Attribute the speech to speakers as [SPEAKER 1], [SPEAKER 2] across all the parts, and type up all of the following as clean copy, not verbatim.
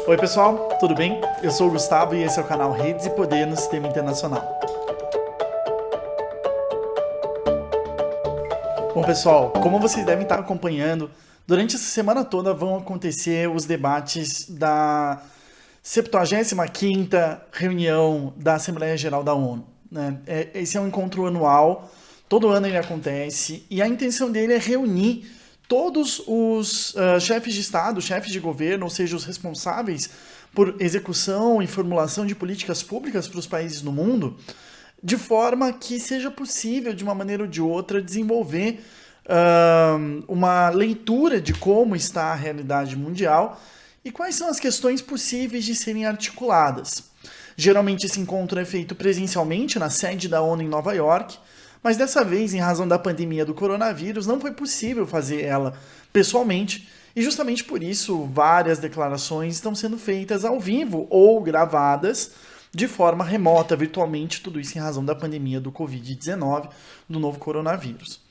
[SPEAKER 1] Oi pessoal, tudo bem? Eu sou o Gustavo e esse é o canal Redes e Poder no Sistema Internacional. Bom pessoal, como vocês devem estar acompanhando, durante essa semana toda vão acontecer os debates da 75ª reunião da Assembleia Geral da ONU, né? Esse é um encontro anual, todo ano ele acontece e a intenção dele é reunir todos os chefes de Estado, chefes de governo, ou seja, os responsáveis por execução e formulação de políticas públicas para os países no mundo, de forma que seja possível, de uma maneira ou de outra, desenvolver uma leitura de como está a realidade mundial e quais são as questões possíveis de serem articuladas. Geralmente esse encontro é feito presencialmente na sede da ONU em Nova York, mas dessa vez, em razão da pandemia do coronavírus, não foi possível fazer ela pessoalmente, e justamente por isso várias declarações estão sendo feitas ao vivo ou gravadas de forma remota, virtualmente, tudo isso em razão da pandemia do Covid-19, do novo coronavírus.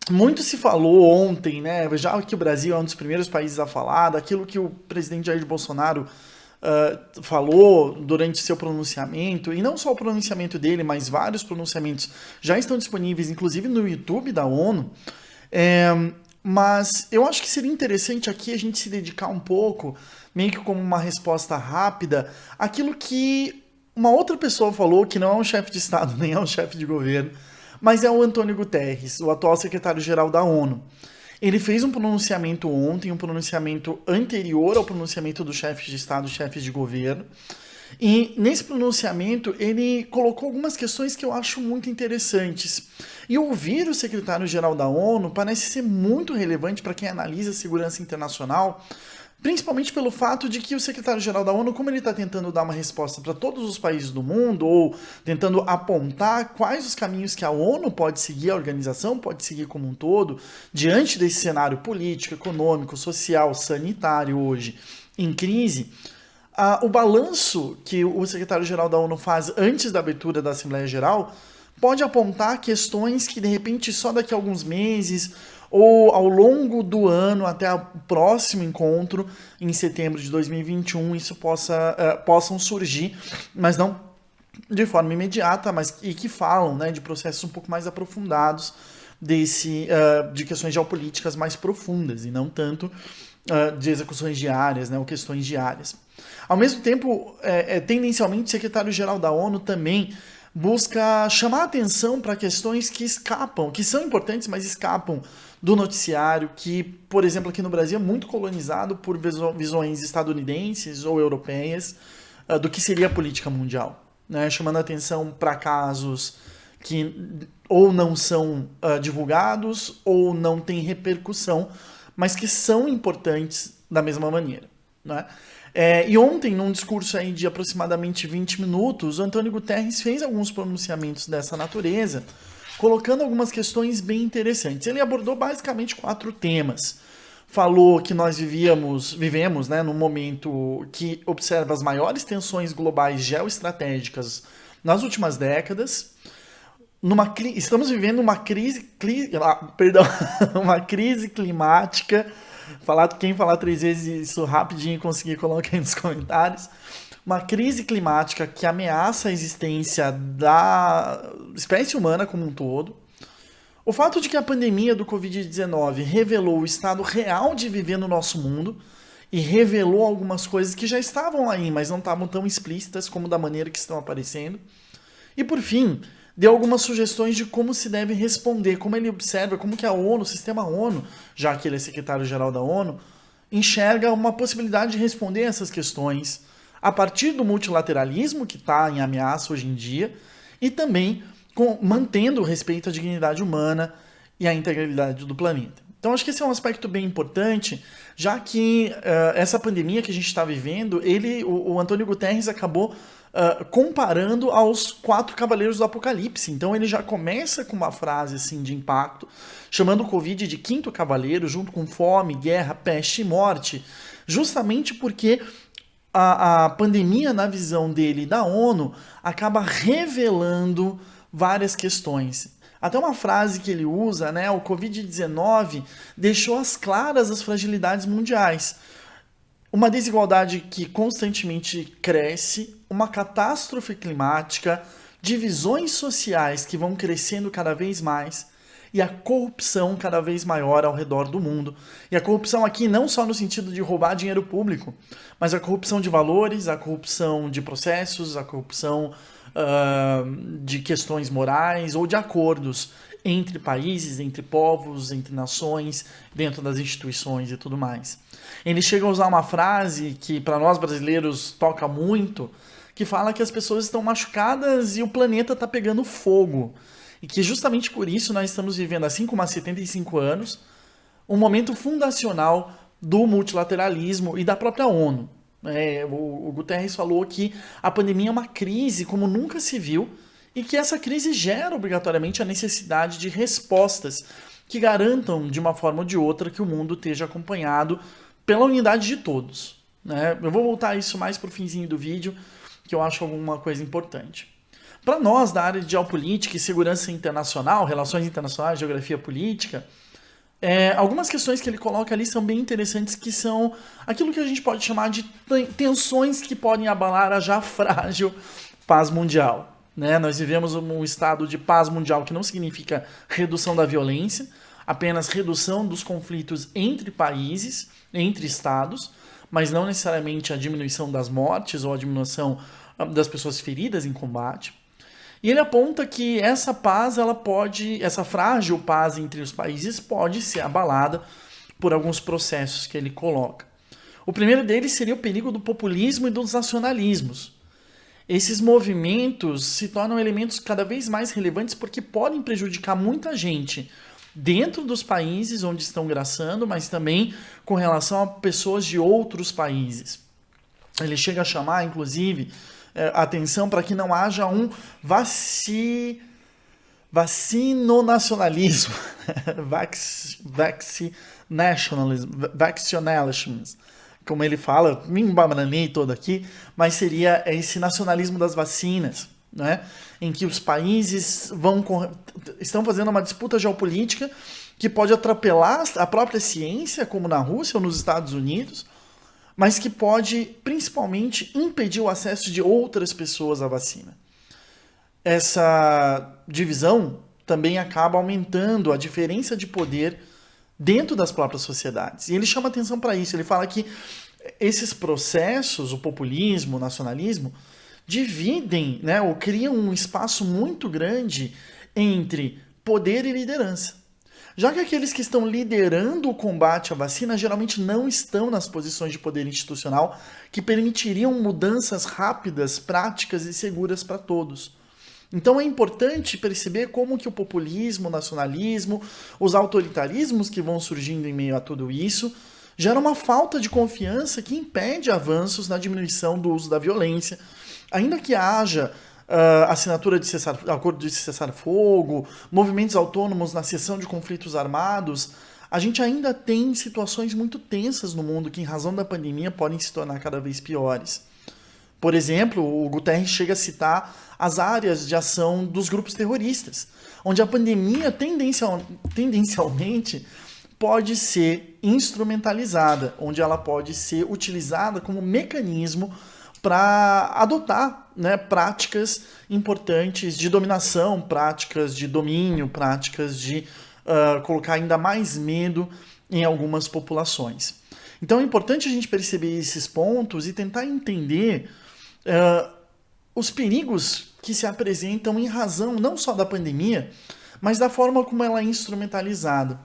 [SPEAKER 1] Muito se falou ontem, né, já que o Brasil é um dos primeiros países a falar, daquilo que o presidente Jair Bolsonaro falou durante seu pronunciamento, e não só o pronunciamento dele, mas vários pronunciamentos já estão disponíveis, inclusive no YouTube da ONU, mas eu acho que seria interessante aqui a gente se dedicar um pouco, meio que como uma resposta rápida, àquilo que uma outra pessoa falou, que não é um chefe de Estado, nem é um chefe de governo, mas é o Antônio Guterres, o atual secretário-geral da ONU. Ele fez um pronunciamento ontem, um pronunciamento anterior ao pronunciamento dos chefes de Estado e chefes de governo. E nesse pronunciamento ele colocou algumas questões que eu acho muito interessantes. E ouvir o secretário-geral da ONU parece ser muito relevante para quem analisa a segurança internacional, principalmente pelo fato de que o secretário-geral da ONU, como ele está tentando dar uma resposta para todos os países do mundo, ou tentando apontar quais os caminhos que a ONU pode seguir, a organização pode seguir como um todo, diante desse cenário político, econômico, social, sanitário hoje em crise, o balanço que o secretário-geral da ONU faz antes da abertura da Assembleia Geral pode apontar questões que, de repente, só daqui a alguns meses ou ao longo do ano, até o próximo encontro, em setembro de 2021, isso possam surgir, mas não de forma imediata, mas e que falam, né, de processos um pouco mais aprofundados de questões geopolíticas mais profundas, e não tanto de execuções diárias, né, ou questões diárias. Ao mesmo tempo, tendencialmente, o secretário-geral da ONU também busca chamar atenção para questões que escapam, que são importantes, mas escapam do noticiário, que, por exemplo, aqui no Brasil é muito colonizado por visões estadunidenses ou europeias do que seria a política mundial, né? Chamando atenção para casos que ou não são divulgados ou não têm repercussão, mas que são importantes da mesma maneira, né? E ontem, num discurso aí de aproximadamente 20 minutos, o Antônio Guterres fez alguns pronunciamentos dessa natureza, colocando algumas questões bem interessantes. Ele abordou basicamente 4 temas. Falou que nós vivemos, né, num momento que observa as maiores tensões globais geoestratégicas nas últimas décadas. Estamos vivendo uma crise climática. Quem falar 3 vezes isso rapidinho conseguir colocar aí nos comentários. Uma crise climática que ameaça a existência da espécie humana como um todo. O fato de que a pandemia do Covid-19 revelou o estado real de viver no nosso mundo e revelou algumas coisas que já estavam aí, mas não estavam tão explícitas como da maneira que estão aparecendo. E por fim, deu algumas sugestões de como se deve responder, como ele observa, como que a ONU, o sistema ONU, já que ele é secretário-geral da ONU, enxerga uma possibilidade de responder essas questões a partir do multilateralismo, que está em ameaça hoje em dia, e também mantendo o respeito à dignidade humana e à integralidade do planeta. Então acho que esse é um aspecto bem importante, já que essa pandemia que a gente está vivendo, o Antônio Guterres acabou comparando aos 4 cavaleiros do Apocalipse. Então ele já começa com uma frase assim, de impacto, chamando o Covid de 5º cavaleiro, junto com fome, guerra, peste e morte, justamente porque a pandemia, na visão dele e da ONU, acaba revelando várias questões. Até uma frase que ele usa, né? O Covid-19 deixou às claras as fragilidades mundiais. uma desigualdade que constantemente cresce, uma catástrofe climática, divisões sociais que vão crescendo cada vez mais e a corrupção cada vez maior ao redor do mundo. E a corrupção aqui não só no sentido de roubar dinheiro público, mas a corrupção de valores, a corrupção de processos, a corrupção de questões morais ou de acordos entre países, entre povos, entre nações, dentro das instituições e tudo mais. Ele chega a usar uma frase que para nós brasileiros toca muito, que fala que as pessoas estão machucadas e o planeta está pegando fogo. E que justamente por isso nós estamos vivendo, assim como há 75 anos, um momento fundacional do multilateralismo e da própria ONU. O Guterres falou que a pandemia é uma crise como nunca se viu e que essa crise gera obrigatoriamente a necessidade de respostas que garantam, de uma forma ou de outra, que o mundo esteja acompanhado pela unidade de todos. Eu vou voltar a isso mais para o finzinho do vídeo, que eu acho alguma coisa importante. Para nós, da área de geopolítica e segurança internacional, relações internacionais, geografia política, algumas questões que ele coloca ali são bem interessantes, que são aquilo que a gente pode chamar de tensões que podem abalar a já frágil paz mundial. Nós vivemos um estado de paz mundial que não significa redução da violência, apenas redução dos conflitos entre países, entre estados, mas não necessariamente a diminuição das mortes ou a diminuição das pessoas feridas em combate. E ele aponta que essa paz, essa frágil paz entre os países pode ser abalada por alguns processos que ele coloca. O primeiro deles seria o perigo do populismo e dos nacionalismos. Esses movimentos se tornam elementos cada vez mais relevantes porque podem prejudicar muita gente dentro dos países onde estão graçando, mas também com relação a pessoas de outros países. Ele chega a chamar, inclusive, atenção para que não haja um vacinonacionalismo, vaccinalism, como ele fala, me embananei todo aqui, mas seria esse nacionalismo das vacinas, em que os países estão fazendo uma disputa geopolítica que pode atropelar a própria ciência, como na Rússia ou nos Estados Unidos, mas que pode, principalmente, impedir o acesso de outras pessoas à vacina. Essa divisão também acaba aumentando a diferença de poder dentro das próprias sociedades. E ele chama atenção para isso. Ele fala que esses processos, o populismo, o nacionalismo, dividem, ou criam um espaço muito grande entre poder e liderança. Já que aqueles que estão liderando o combate à vacina geralmente não estão nas posições de poder institucional que permitiriam mudanças rápidas, práticas e seguras para todos. Então é importante perceber como que o populismo, o nacionalismo, os autoritarismos que vão surgindo em meio a tudo isso, geram uma falta de confiança que impede avanços na diminuição do uso da violência, ainda que haja assinatura de acordo de cessar-fogo, movimentos autônomos na cessão de conflitos armados, a gente ainda tem situações muito tensas no mundo que, em razão da pandemia, podem se tornar cada vez piores. Por exemplo, o Guterres chega a citar as áreas de ação dos grupos terroristas, onde a pandemia tendencialmente pode ser instrumentalizada, onde ela pode ser utilizada como mecanismo para adotar práticas importantes de dominação, práticas de domínio, práticas de colocar ainda mais medo em algumas populações. Então é importante a gente perceber esses pontos e tentar entender os perigos que se apresentam em razão não só da pandemia, mas da forma como ela é instrumentalizada.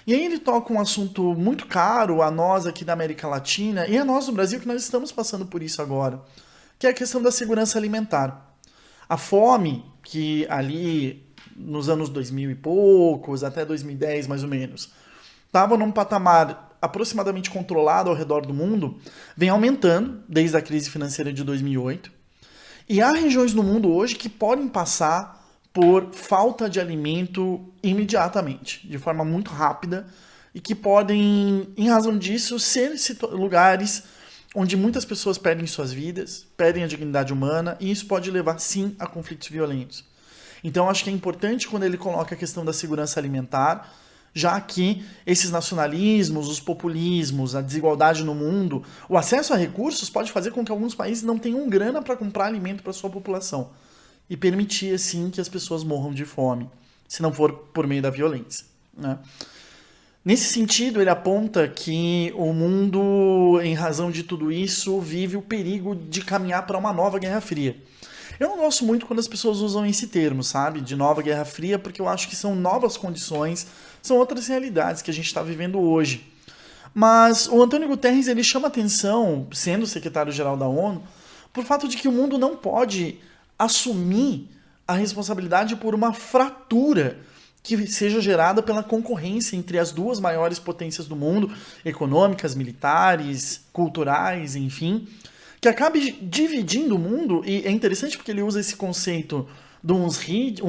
[SPEAKER 1] E aí ele toca um assunto muito caro a nós aqui da América Latina e a nós no Brasil, que nós estamos passando por isso agora, que é a questão da segurança alimentar. A fome, que ali nos anos 2000 e poucos, até 2010 mais ou menos, estava num patamar aproximadamente controlado ao redor do mundo, vem aumentando desde a crise financeira de 2008. E há regiões no mundo hoje que podem passar por falta de alimento imediatamente, de forma muito rápida, e que podem, em razão disso, ser lugares onde muitas pessoas perdem suas vidas, perdem a dignidade humana, e isso pode levar, sim, a conflitos violentos. Então, acho que é importante, quando ele coloca a questão da segurança alimentar, já que esses nacionalismos, os populismos, a desigualdade no mundo, o acesso a recursos pode fazer com que alguns países não tenham grana para comprar alimento para sua população e permitir, assim, que as pessoas morram de fome, se não for por meio da violência, né? Nesse sentido, ele aponta que o mundo, em razão de tudo isso, vive o perigo de caminhar para uma nova Guerra Fria. Eu não gosto muito quando as pessoas usam esse termo, sabe? De nova Guerra Fria, porque eu acho que são novas condições, são outras realidades que a gente está vivendo hoje. Mas o Antônio Guterres ele chama atenção, sendo secretário-geral da ONU, por fato de que o mundo não pode assumir a responsabilidade por uma fratura que seja gerada pela concorrência entre as duas maiores potências do mundo, econômicas, militares, culturais, enfim, que acabe dividindo o mundo. E é interessante porque ele usa esse conceito do UNRID,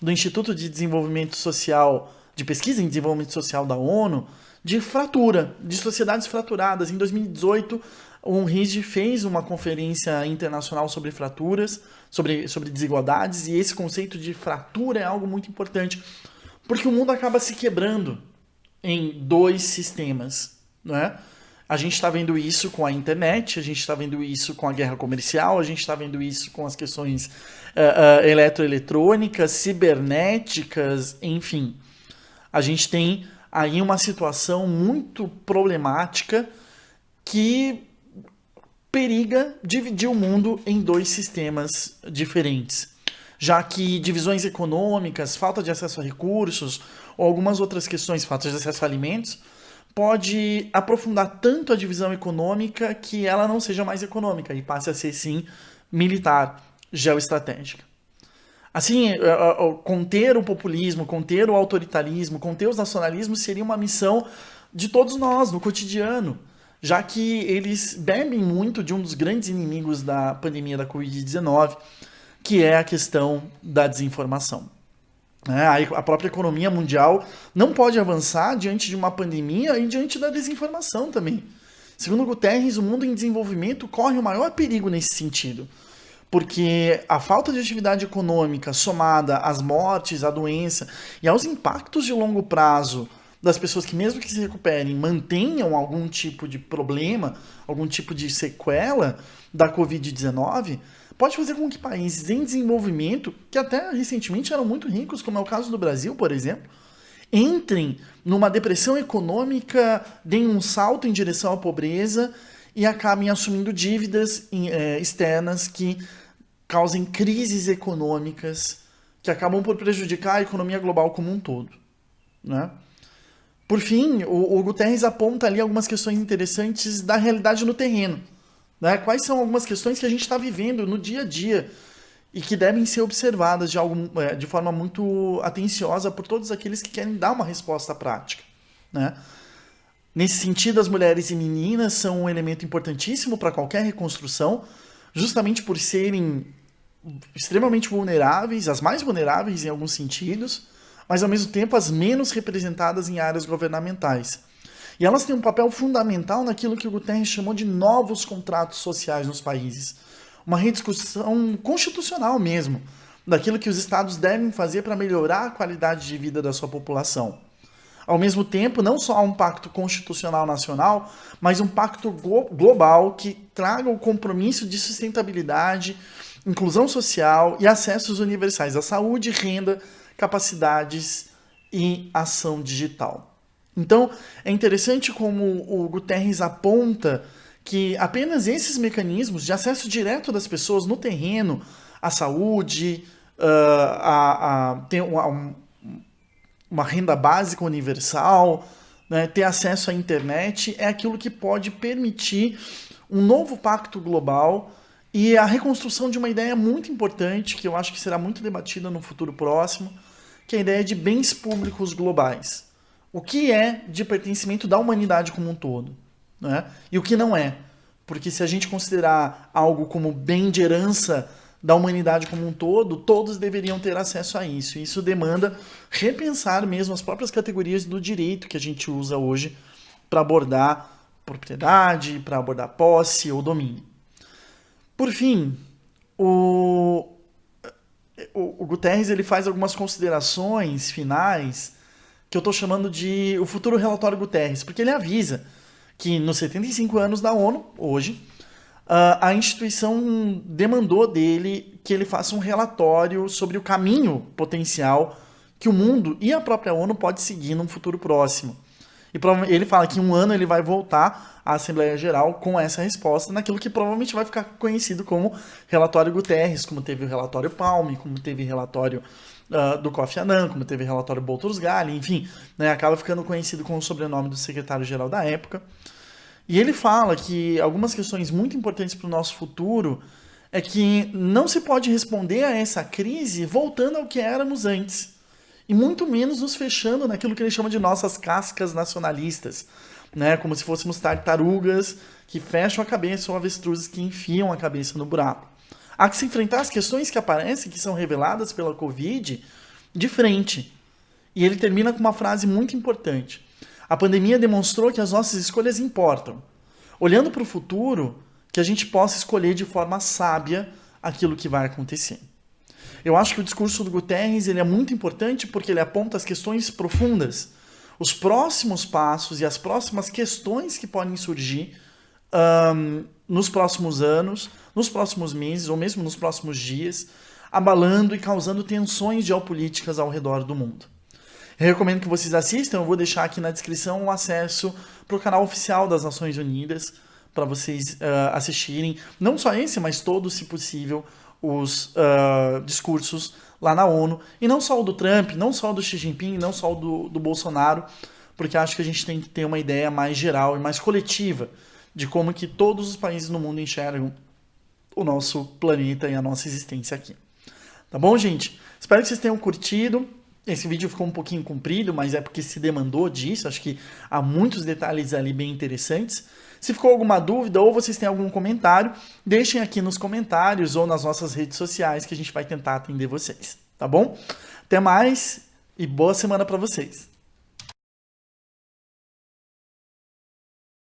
[SPEAKER 1] do Instituto de Desenvolvimento Social, de Pesquisa em Desenvolvimento Social da ONU, de fratura, de sociedades fraturadas. Em 2018, o UNRID fez uma conferência internacional sobre fraturas, sobre desigualdades, e esse conceito de fratura é algo muito importante, porque o mundo acaba se quebrando em dois sistemas, não é? A gente está vendo isso com a internet, a gente está vendo isso com a guerra comercial, a gente está vendo isso com as questões eletroeletrônicas, cibernéticas, enfim. A gente tem aí uma situação muito problemática que periga dividir o mundo em dois sistemas diferentes, já que divisões econômicas, falta de acesso a recursos ou algumas outras questões, falta de acesso a alimentos, pode aprofundar tanto a divisão econômica que ela não seja mais econômica e passe a ser, sim, militar, geoestratégica. Assim, conter o populismo, conter o autoritarismo, conter os nacionalismos seria uma missão de todos nós, no cotidiano, já que eles bebem muito de um dos grandes inimigos da pandemia da Covid-19, que é a questão da desinformação. A própria economia mundial não pode avançar diante de uma pandemia e diante da desinformação também. Segundo Guterres, o mundo em desenvolvimento corre o maior perigo nesse sentido, porque a falta de atividade econômica somada às mortes, à doença e aos impactos de longo prazo das pessoas que, mesmo que se recuperem, mantenham algum tipo de problema, algum tipo de sequela da Covid-19, pode fazer com que países em desenvolvimento, que até recentemente eram muito ricos, como é o caso do Brasil, por exemplo, entrem numa depressão econômica, deem um salto em direção à pobreza e acabem assumindo dívidas externas que causem crises econômicas que acabam por prejudicar a economia global como um todo, né? Por fim, o Guterres aponta ali algumas questões interessantes da realidade no terreno, né? Quais são algumas questões que a gente está vivendo no dia a dia e que devem ser observadas de forma muito atenciosa por todos aqueles que querem dar uma resposta prática, né? Nesse sentido, as mulheres e meninas são um elemento importantíssimo para qualquer reconstrução, justamente por serem extremamente vulneráveis, as mais vulneráveis em alguns sentidos, mas ao mesmo tempo as menos representadas em áreas governamentais. E elas têm um papel fundamental naquilo que o Guterres chamou de novos contratos sociais nos países. Uma rediscussão constitucional mesmo, daquilo que os estados devem fazer para melhorar a qualidade de vida da sua população. Ao mesmo tempo, não só há um pacto constitucional nacional, mas um pacto global que traga o compromisso de sustentabilidade, inclusão social e acessos universais à saúde, renda, capacidades e ação digital. Então, é interessante como o Guterres aponta que apenas esses mecanismos de acesso direto das pessoas no terreno à saúde, ter uma renda básica universal, né, ter acesso à internet, é aquilo que pode permitir um novo pacto global e a reconstrução de uma ideia muito importante, que eu acho que será muito debatida no futuro próximo, que é a ideia de bens públicos globais. O que é de pertencimento da humanidade como um todo, né? E o que não é. Porque se a gente considerar algo como bem de herança da humanidade como um todo, todos deveriam ter acesso a isso. E isso demanda repensar mesmo as próprias categorias do direito que a gente usa hoje para abordar propriedade, para abordar posse ou domínio. Por fim, o Guterres ele faz algumas considerações finais que eu estou chamando de o futuro relatório Guterres, porque ele avisa que nos 75 anos da ONU, hoje, a instituição demandou dele que ele faça um relatório sobre o caminho potencial que o mundo e a própria ONU pode seguir num futuro próximo. E ele fala que em um ano ele vai voltar à Assembleia Geral com essa resposta naquilo que provavelmente vai ficar conhecido como relatório Guterres, como teve o relatório Palme, como teve o relatório do Kofi Annan, como teve o relatório Boutros-Ghali, enfim, né, acaba ficando conhecido com o sobrenome do secretário-geral da época. E ele fala que algumas questões muito importantes para o nosso futuro é que não se pode responder a essa crise voltando ao que éramos antes. E muito menos nos fechando naquilo que ele chama de nossas cascas nacionalistas, né? Como se fôssemos tartarugas que fecham a cabeça ou avestruzes que enfiam a cabeça no buraco. Há que se enfrentar as questões que aparecem, que são reveladas pela Covid, de frente. E ele termina com uma frase muito importante. A pandemia demonstrou que as nossas escolhas importam. Olhando para o futuro, que a gente possa escolher de forma sábia aquilo que vai acontecer. Eu acho que o discurso do Guterres ele é muito importante porque ele aponta as questões profundas, os próximos passos e as próximas questões que podem surgir nos próximos anos, nos próximos meses ou mesmo nos próximos dias, abalando e causando tensões geopolíticas ao redor do mundo. Eu recomendo que vocês assistam, eu vou deixar aqui na descrição o acesso para o canal oficial das Nações Unidas, para vocês assistirem, não só esse, mas todos, se possível, os discursos lá na ONU, e não só o do Trump, não só o do Xi Jinping, não só o do Bolsonaro, porque acho que a gente tem que ter uma ideia mais geral e mais coletiva de como que todos os países no mundo enxergam o nosso planeta e a nossa existência aqui. Tá bom, gente? Espero que vocês tenham curtido. Esse vídeo ficou um pouquinho comprido, mas é porque se demandou disso. Acho que há muitos detalhes ali bem interessantes. Se ficou alguma dúvida ou vocês têm algum comentário, deixem aqui nos comentários ou nas nossas redes sociais que a gente vai tentar atender vocês, tá bom? Até mais e boa semana para vocês!